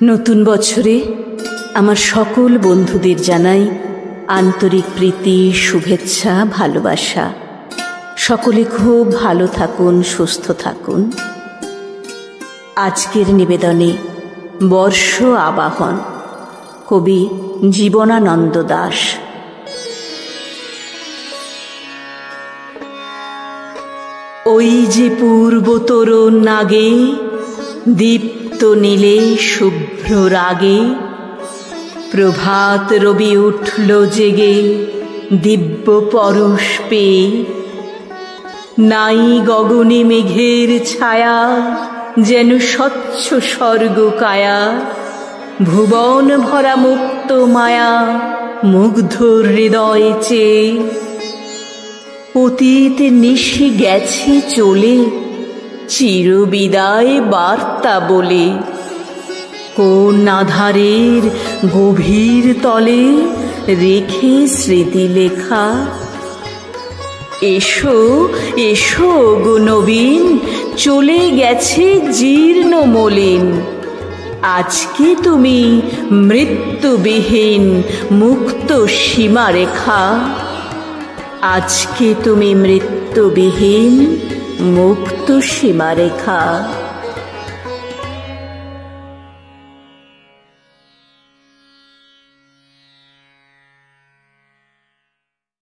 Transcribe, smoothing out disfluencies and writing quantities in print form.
নতুন বছরে আমার সকল বন্ধুদের জানাই আন্তরিক প্রীতি, শুভেচ্ছা, ভালোবাসা। সকলে খুব ভালো থাকুন, সুস্থ থাকুন। আজকের নিবেদনে বর্ষ আবাহন, কবি জীবনানন্দ দাশ। ওই যে পূর্বতর নাগে, দীপ্ত নীলে শুভ্র রাগে, প্রভাত রবি উঠল জেগে দিব্য পরশ পেয়ে। নাই গগনে মেঘের ছায়া, যেন স্বচ্ছ স্বর্গ কায়া, ভুবন ভরা মুক্ত মায়া, মুগ্ধ হৃদয় চেয়ে। অতীত নিশি গেছে চলে, চিরবিদায় বার্তা বলে, কোন আধারের গভীর তলে রেখে স্মৃতি লেখা। এসো এসো গো নবীন, চলে গেছে জীর্ণ মলিন। আজকে তুমি মৃত্যুবিহীন মুক্ত সীমারেখা। আজকে তুমি মৃত্যুবিহীন মুক্ত সীমারেখা।